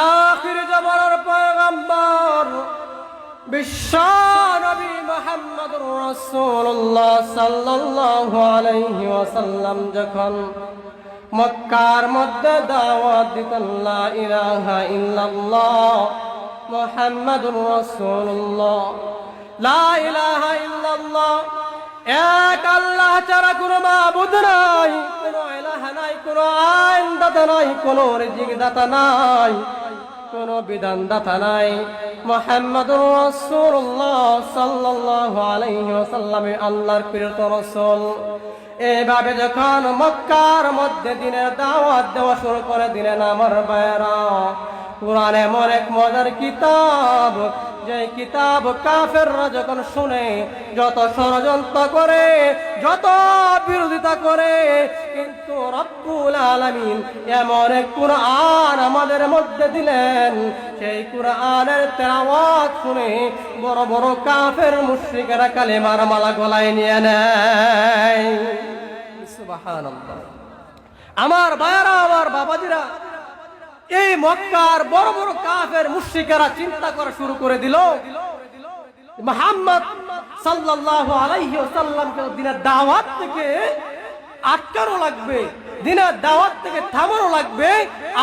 আখির জামানার পয়গম্বর বিশ্ব নবী মুহাম্মদুর রাসূলুল্লাহ সাল্লাল্লাহু আলাইহি ওয়াসাল্লাম যখন মক্কার মধ্যে দাওয়াত দিতেন, লা ইলাহা ইল্লাল্লাহ মুহাম্মাদুর রাসূলুল্লাহ, লা ইলাহা ইল্লাল্লাহ, এক আল্লাহ ছাড়া কোনো মাবুদ নাই, কোনো ইলাহ নাই, কোনো আইনদাতা নাই, কোনো রিজিকদাতা নাই, কোনো বিধানদাতা নাই, মুহাম্মাদুর রাসূলুল্লাহ সাল্লাল্লাহু আলাইহি ওয়াসাল্লাম আল্লাহর প্রিয় রাসূল। এভাবে যখন মক্কার মধ্যে দিনের দাওয়াত দেওয়া শুরু করে দিলেন, আমার ভাইয়েরা, কুরআন এমন এক মজার কিতাব, যে কিতাব কাফেররা যখন শুনে যত ষড়যন্ত্র করে, যত বিরোধিতা করে, কিন্তু রব্বুল আলামিন এমন এক কুরআন আমাদের মধ্যে দিলেন, সেই কুরআনের তেলাওয়াত শুনে বড় বড় কাফের মুশরিকেরা কালেমার মালা গলায় নিয়ে নেয়। সুবহানাল্লাহ। আমার ভাইয়েরা, আমার বাবাজিরা, এই মক্কার বড় বড় কাফের মুশরিকেরা চিন্তা করা শুরু করে দিল, মুহাম্মদ সাল্লাল্লাহু আলাইহি ওয়াসাল্লামকে দিনের দাওয়াত থেকে আটকানো লাগবে, দিনের দাওয়াত থেকে থামানো লাগবে।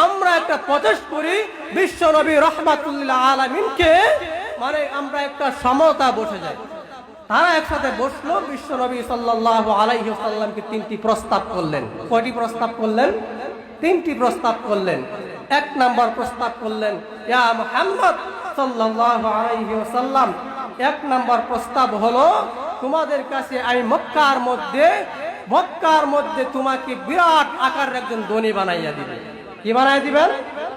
আমরা একটা প্রচেষ্টা করি বিশ্ব নবী রাহমাতুল্লিল আলামিনকে, মানে আমরা একটা সমতা বসে যাই। তারা একসাথে বসলো, বিশ্ব নবী সাল্লাল্লাহু আলাইহি ওয়াসাল্লামকে তিনটি প্রস্তাব করলেন। কয়টি প্রস্তাব করলেন? তিনটি প্রস্তাব করলেন। এক নম্বর প্রস্তাব করলেন, ইয়া মুহাম্মদ সাল্লাল্লাহু আলাইহি ওয়াসাল্লাম, এক নম্বর প্রস্তাব হলো, তোমাদের কাছে আমি মক্কার মধ্যে তোমাকে বিরাট আকারের একজন ধনী বানাইয়া দিবেন। কি বানাই দিবেন?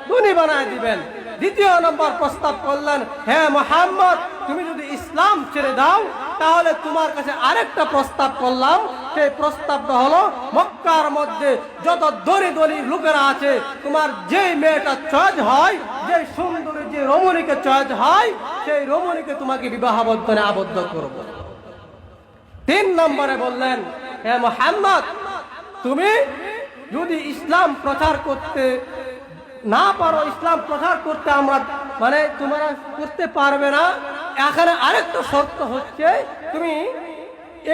ধনী বানাই দিবেন। দ্বিতীয় নম্বর প্রস্তাব করলেন, হে মুহাম্মদ, তুমি যদি ইসলাম ছেড়ে দাও তাহলে তোমার কাছে আরেকটা প্রস্তাব করলাম। সেই প্রস্তাবটা হলো, মক্কার মধ্যে যত ধনী ধনী লোকেরা আছে, তোমার যে মেয়েটা চয়েস হয়, যে সুন্দরী, যে রমণীকে চয়েস হয়, সেই রমণীকে তোমাকে বিবাহ বন্ধনে আবদ্ধ করব। তিন নম্বরে বললেন, হে মুহাম্মদ, তুমি যদি ইসলাম প্রচার করতে না পারো, ইসলাম প্রচার করতে আমরা মানে তোমরা করতে পারবে না, এখানে আরেকটা শর্ত হচ্ছে, তুমি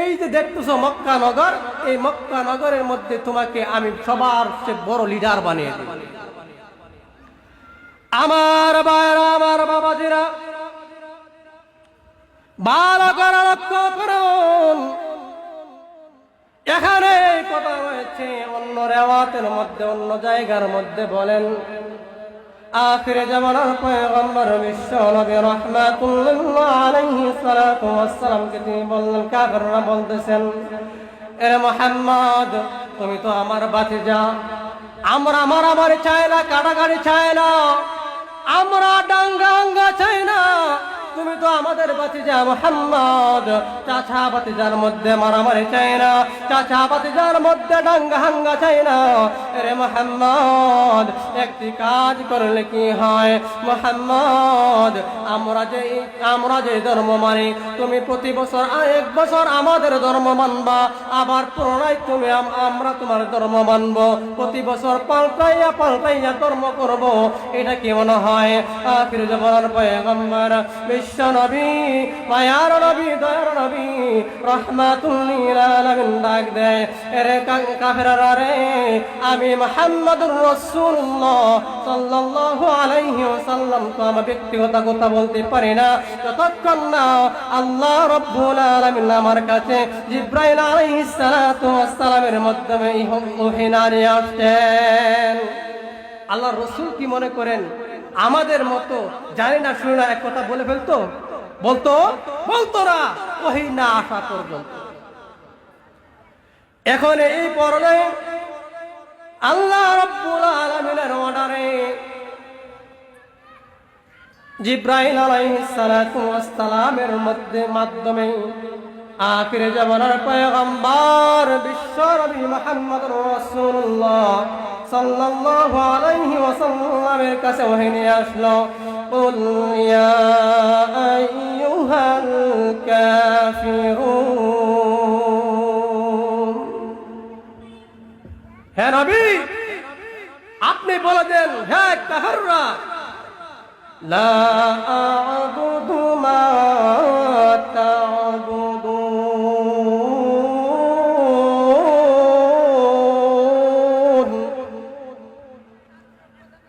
এই যে দেখতেছো মক্কা নগর, এই মক্কা নগরের মধ্যে তোমাকে আমি সবার চেয়ে বড় লিডার বানিয়ে দেব। আমার ভাইরা, আমার বাবাজিরা, ভালো করে লক্ষ্য করুন, এখানে এই কথা রয়েছে। অন্য রেওয়াতের মধ্যে, অন্য জায়গার মধ্যে বলেন, আখিরে জামানার পয়গম্বর বিশ্ব নবী রাহমাতুল্লিল আলাইহি সালাতু ওয়াসসালামকে তিনি বললেন, কাফেররা বলতেছেন, এ মুহাম্মদ, তুমি তো আমার ভাতিজা, আমরা মারামারি চাই না, কাটাকাটি চাই না, আমরা দাঙ্গা চাই না, তুমি তো আমাদের ভাতিজা মুহাম্মদ, চাচা ভাতিজার মধ্যে মারামারি চাই না, চাচা ভাতিজার মধ্যে দাঙ্গা চাই না। রে মুহাম্মদ, একটি কাজ করলে কি হয় মুহাম্মদ, আমরা যে ধর্ম মানি, তুমি প্রতি বছর এক বছর আমাদের ধর্ম মানবা, আবার পুনরায় আমরা তোমার ধর্ম মানবো, প্রতি বছর পাল্টাইয়া ধর্ম করব। এটা কি মনে হয়? আখির জামানার পয়গম্বর বিশ্ব নবী, মায়ার নবী, দয়ার নবী রাহমাতুল্লিল আলামিন ডাক দেয়, এরে কাফেররা রে, আমি মুহাম্মাদুর রাসূলুল্লাহ সাল্লাল্লাহু আলাইহি ওয়াসাল্লাম তো আমার ব্যক্তিগত কথা বলতে পারি না, যতক্ষণ না আল্লাহ রাব্বুল আলামিন আমার কাছে জিবরাইল আলাইহিস সালাতু ওয়াসসালামের মাধ্যমে ওহী নিয়ে আসেন। আল্লাহর রাসূল কি মনে করেন আমাদের মতো জানি না শুনি না এক কথা বলে ফেলতো? বলতো না, ওহী না আসা পর্যন্ত। এখন এই পর্যায়ে আল্লাহ রাব্বুল আলামিনের অর্ডারে জিবরাইল আলাইহিস সালাতু ওয়াসসালামের মাধ্যমে আখিরে জামানার পয়গম্বর বিশ্ব নবী মুহাম্মদুর রাসূলুল্লাহ সাল্লাল্লাহু আলাইহি ওয়াসাল্লামের কাছে ওহী নিয়ে আসলো। কুল ইয়া আইয়ুহাল কাফিরুন, হে নবী, আপনি বলে দেন, হে কাফেররা, লা আ'বুদু মা তা'বুদুন।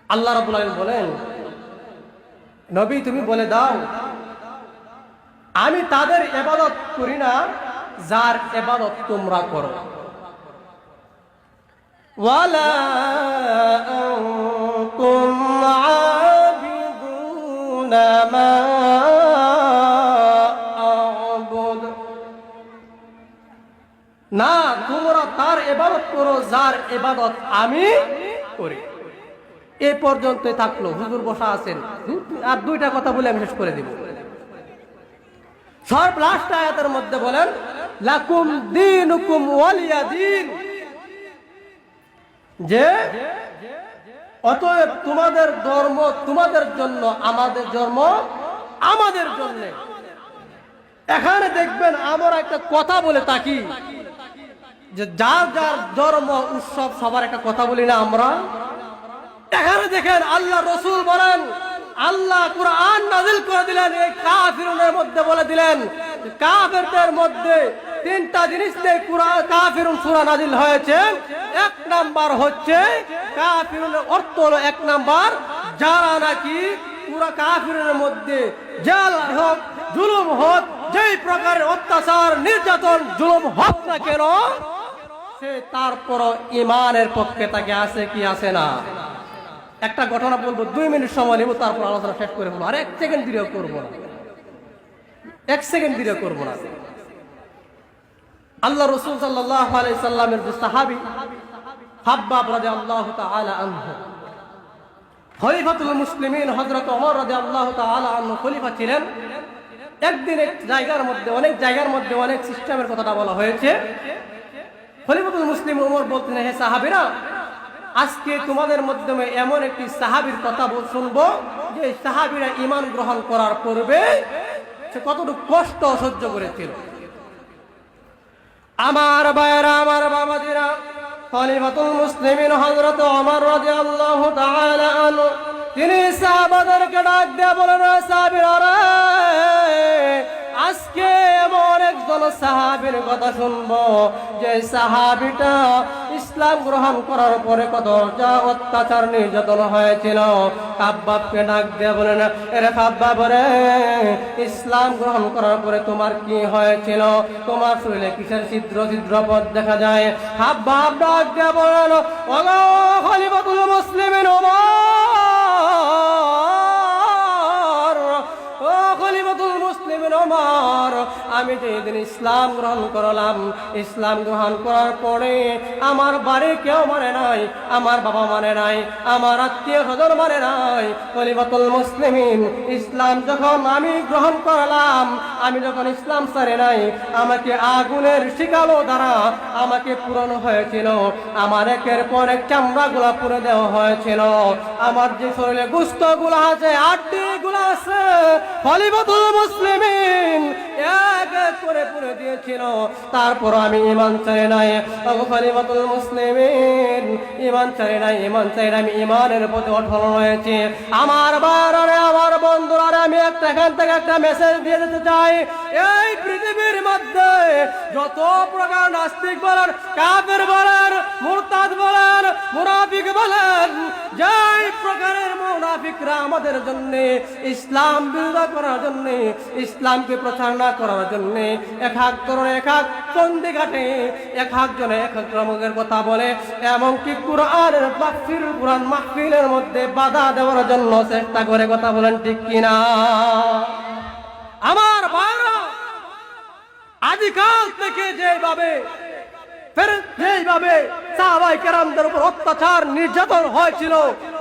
আল্লাহ রাব্বুল আলামিন বলেন, নবী তুমি বলে দাও, আমি তাদের ইবাদত করি না যার ইবাদত তোমরা করো। ওয়ালা আনতুম আবিদুনা মা আ'বুদ। না, তোমরা তার ইবাদত করো যার ইবাদত আমি করি। এ পর্যন্তই থাকলো। হুজুর বসা আছেন, আর দুইটা কথা বলে আমি শেষ করে দিব। সর্ব লাস্ট আয়াতের মধ্যে বলেন, লাকুম দীনুকুম ওয়ালিয়া দীন, যে অতএব তোমাদের ধর্ম তোমাদের জন্য, আমাদের ধর্ম আমাদের জন্য। এখানে দেখবেন আমরা একটা কথা বলে থাকি যে যার যার ধর্ম উৎসব সবার একটা কথা বলি না আমরা। এখানে দেখেন আল্লাহ রসুল বলেন, আল্লাহ কুরআন নাযিল করে দিলেন, এই কাফিরুনের মধ্যে বলে দিলেন কাফেরদের মধ্যে তিনটা জিনিস দিয়ে কাফিরুন সূরা নাযিল হয়েছে। এক নাম্বার হচ্ছে কাফিরুনের অর্থ হলো, এক নাম্বার যারা নাকি পুরা কাফিরের মধ্যে জাল হোক জুলুম হোক, যেই প্রকারের অত্যাচার নির্যাতন জুলুম হোক না কেন, সে তারপর ইমানের পক্ষে তাকে আছে কি আছে না। একটা ঘটনা বলবো, 2 মিনিট সময় নেব, তারপর আলোচনা শেষ করে বলবো। আর 1 সেকেন্ড বিরোধ করবো না, 1 সেকেন্ড বিরোধ করবো না। আল্লাহ রাসূল সাল্লাল্লাহু আলাইহি সাল্লামের যে সাহাবী খাব্বাব রাদিয়াল্লাহু তাআলা আনহু, খলিফাতুল মুসলিমিন হযরত ওমর রাদিয়াল্লাহু তাআলা আনহু খলিফা ছিলেন। একদিন এক জায়গার মধ্যে, অনেক জায়গার মধ্যে অনেক সিস্টেমের কথাটা বলা হয়েছে। খলিফাতুল মুসলিম ওমর বলতেন, হে সাহাবীরা, আজকে তোমাদের মাধ্যমে এমন একটি সাহাবীর কথা শুনবো যে সাহাবীরা ঈমান গ্রহণ করার পূর্বে সে কতটুকু কষ্ট সহ্য করেছিল। আমার ভাইয়েরা, আমার বাবাজিরা, খলিফাতুল মুসলিমিন হযরত ওমর রাদিয়াল্লাহু তাআলা আনহু তিনি সাহাবাদেরকে ডাক দিয়ে বলেন, সাহাবীরা রে, আজকে এমন একজন সাহাবীর কথা শুনবো যে সাহাবীটা ইসলাম গ্রহণ করার পরে কত অত্যাচার নির্যাতন হয়েছিল। খাব্বাবকে ডাক দিয়ে বলেন, এরে খাব্বাব রে, ইসলাম গ্রহণ করার পরে তোমার কি হয়েছিল? তোমার শরীরে কিসের ছিদ্র ছিদ্র পথ দেখা যায়? খাব্বাব ডাক দিয়ে বলেন, ওগো খলিফাতুল মুসলিমিন ওমর, ও খলিফাতুল মুসলিমিন ওমর, আমি যেদিন ইসলাম গ্রহণ করলাম, ইসলাম গ্রহণ করার পরে আমার বাড়ি কেউ মানে নাই, আমার বাবা মানে নাই, আমার আত্মীয় স্বজন মানে নাই। খলিফাতুল মুসলিমিন, ইসলাম যখন আমি গ্রহণ করলাম, আমি যখন ইসলাম ছাড়ে নাই, আমাকে আগুনের শিকালো দ্বারা আমাকে পুরানো হয়েছিল, আমার একের পর এক চামড়াগুলা পুড়ে দেওয়া হয়েছিল, আমার যে শরীরে গোশত গুলা আছে, আড্ডি গুলা আছে, খলিফাতুল মুসলিমিন এক এক করে পুড়ে দিয়েছিল। তারপর আমি ঈমান চাই নাই। খলিফাতুল মুসলিমিন, ঈমান চাই নাই, ঈমান চাই নাই, আমি ঈমানের প্রতি অটল রয়েছে। আমার ভাইরা, আমার বন্ধুরা, আমি এখান থেকে একটা মেসেজ দিয়ে দিতে চাই। এই পৃথিবীর মধ্যে যত প্রকার নাস্তিক বলেন, কাফের বলেন, মুরতাদ বলেন, মুনাফিক বলেন, যেই প্রকারের মুনাফিকরা আমাদের জন্য ইসলাম বিরোধিতা করার জন্য, ইসলামকে প্রচার না করার জন্য এক এক ধরনের এক এক চন্দি ঘাটে এক একজনে এক এক রকমের কথা বলে, এমনকি কুরআনের কোরআন মাহফিলের মধ্যে বাধা দেওয়ার জন্য চেষ্টা করে, কথা বলেন ঠিক কিনা? আমার ভাইরা, আদিকাল থেকে যেভাবে সাহাবায়ে কেরামদের উপর অত্যাচার নির্যাতন হয়েছিল,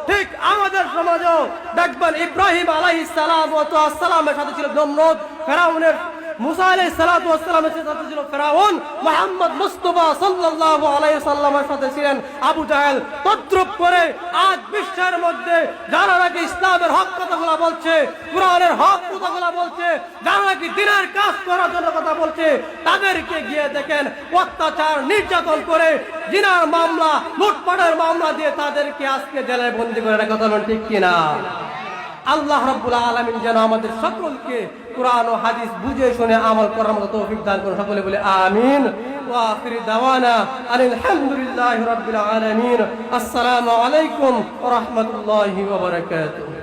ঠিক আমাদের সমাজেও দেখবেন ইব্রাহিম আলাইহিস সালামের সাথে ছিল নমরুদ, ফেরাউনের মুসা আলাইহিস সালামের সাথে ছিল ফেরাউন, মুহাম্মদ মুস্তাফা সাল্লাল্লাহু আলাইহি সাল্লামের সাথে ছিলেন আবু জাহেল। তদ্রুপ করে আজ বিশ্বের মধ্যে যারা নাকি ইসলামের হক কথাগুলো বলছে, কুরআনের হক কথাগুলো বলছে, যারা নাকি দ্বীনের কাজ করার জন্য কথা বলছে, তাদেরকে গিয়ে দেখেন অত্যাচার নির্যাতন করে জিনার মামলা, লুটপাটের মামলা দিয়ে তাদেরকে আজকে জেলে বন্দী করে রাখা, কথা ঠিক কিনা? আল্লাহ রাব্বুল আলামিন যেন আমাদের সকলকে কুরআন ও হাদিস বুঝে শুনে আমল করার মতো তৌফিক দান করুন। সকলে বলে আমিন। ওয়া আখিরু দাওয়ানা আলহামদুলিল্লাহি রাব্বিল আলামিন। আসসালামু আলাইকুম ওয়া রাহমাতুল্লাহি ওয়া বারাকাতুহু।